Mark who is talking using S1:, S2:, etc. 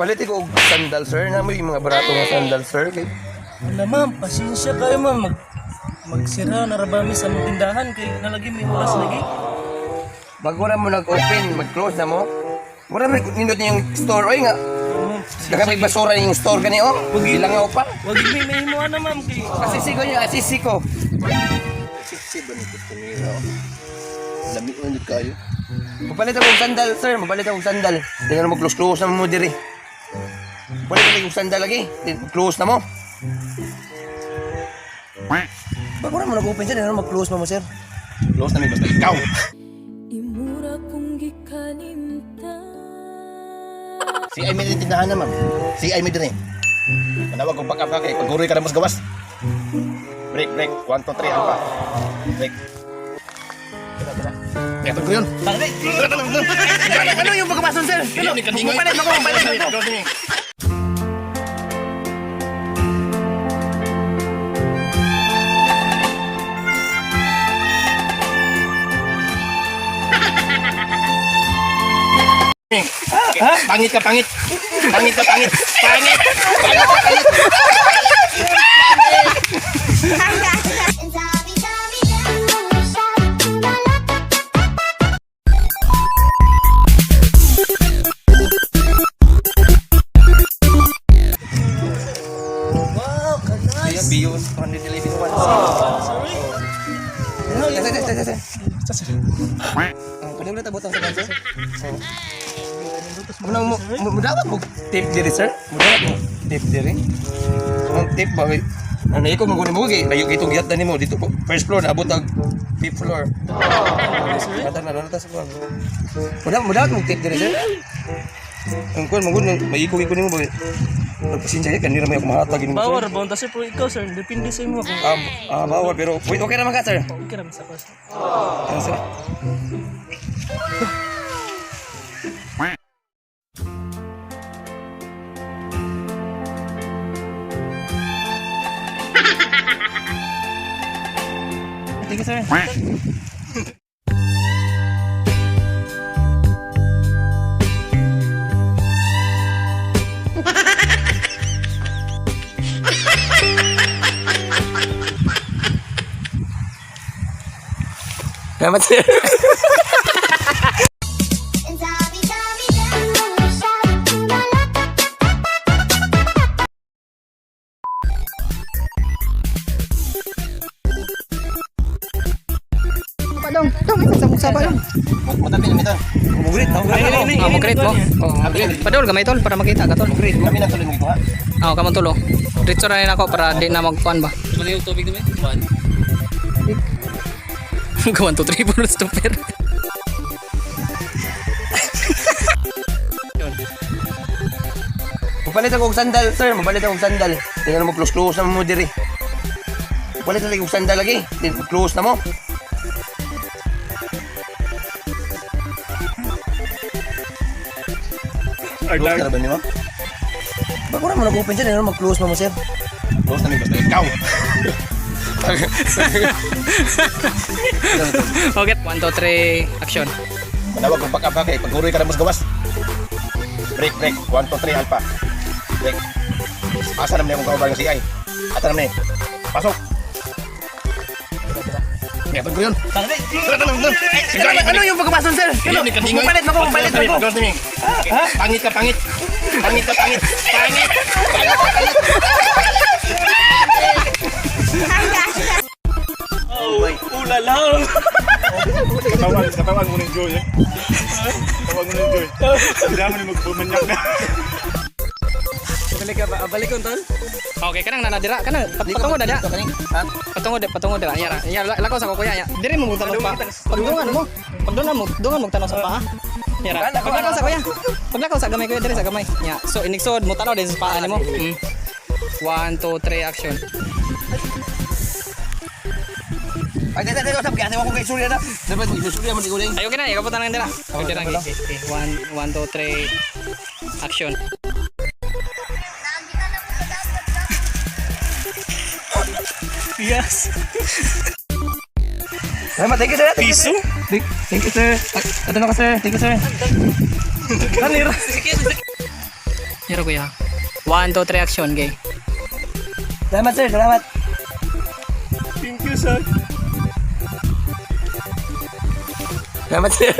S1: Palit ko og sandal sir, na may mga barato nga sandal sir. Kay
S2: Wala ma'am, pasensya kayo ma'am. Magsira na rabami sa mga tindahan kay nalagi may oras lagi.
S1: bago na mo nag-open, mag-close na mo. Mura na nindot niya yung store oy nga. Daga may basura yung store gani oh. Ilang nga upa.
S2: Wag may mahimo na ma'am kay
S1: Asisi ko niya, asisi ko. Asisi ba nito tumira? Lami ko nito kayo. Mapalit akong sandal, sir. Mapalit akong sandal. Tingnan mo, close na mo diri. Mapalit akong sandal lagi. Close na mo. Bago na mo nag-open siya, tingnan mo, mag-close mo, sir. Close na mo, basta ikaw.
S3: Imura kong gikalimta.
S1: Si Ay may tindahan na, ma'am. Si Ay may diri. Manawag kong back-up ka kay pag-uroy ka na mas gawas. Break. 1, 2, 3, alpha. Break. Ya, tunggu yun. Ano yung pagkapasan, sir? Palit mo. Pangit ka.
S2: wow, nice.
S1: Bios, kung hindi delivery ko.
S2: Sorry.
S1: Pwede mo na tabutang sa kansa? Mudawat mo tape diri, sir? Mudawat mo tape diri? Ang tape ba? Ano ikaw magunin mo kay layo itong giyat na mo dito po. First floor na abot ang 5th floor. Kata na natas ko. Mudawat mo tape diri, sir? Ang kun magun may iko ni mo ba? Pagpasensya kanira may ako mahatag ini mo.
S2: Bawar ba unta sir pero ikaw sir, depende sa imo kung
S1: Bawal pero wait, okay naman ka, sir.
S2: okay ra sa pas.
S1: Ano, sir? Thank you, sir. Salamat, sir.
S4: Dong, isa pa dong.
S1: Matabi namin ito. Mugrit.
S4: Mugrit mo. Padol gamay tol para makita ka tol.
S1: Mugrit. Kami na tuloy mo ito, ha?
S4: Kamon tulo. Diretso ra rin ako para di na magkuan ba.
S2: Mali yung tubig naman. Kuan.
S4: Gawan to 3 bonus stopper.
S1: Mapalit akong sandal, sir. Mapalit akong sandal. Tingnan mo, close na mo diri. Mapalit akong sandal lagi. Close na mo. Close na ba niyo? Bago na mo nag-open siya, tingnan mo, mag-close mo, sir. Close na mo, basta ikaw.
S4: Okay, 1 2 3 action.
S1: Manawag kong back-up ka kay pag-uroy ka na mas gawas. Break. 1, 2, 3, alpha. Break. Asa naman yung kawabang si Ay. Ata naman eh. Pasok. Ya, tunggu yun. Ano yung pagkapasan, sir? Palit mo. Pangit ka.
S2: Ulalang.
S5: Katawan mo ng Joy, eh. Katawan mo ng Joy. Hindi mo na magpumanyak na.
S2: Balik ko tol.
S4: Okay, kanang nanadira, kanang patungod na. Patungod dira. Ya, lakaw sa ko kuya. Diri mo tanong pa. Pagdungan mo tanong sa paa. Ya, paglakaw sa kuya. Paglakaw sa gamay kuya diri sa gamay. Ya, so inigsod mo tanaw din sa paa nimo. 1 2 3 action.
S1: Ay, dito, usap kaya. Ewan ko kay Surya na. Dapat mag-Surya mo, iguling.
S4: Ayo kina, ikaw putan lang dira. Okay, dira. 1 2 3 action.
S2: Yes.
S1: Salamat, thank you, sir.
S2: Piso?
S1: Thank you, sir. Ito na ka, sir. Thank you, sir.
S2: Kanira.
S4: Yara kuya. 1, 2, 3 action, gay.
S1: Salamat sir, salamat.
S2: Thank you, sir.
S1: Salamat sir.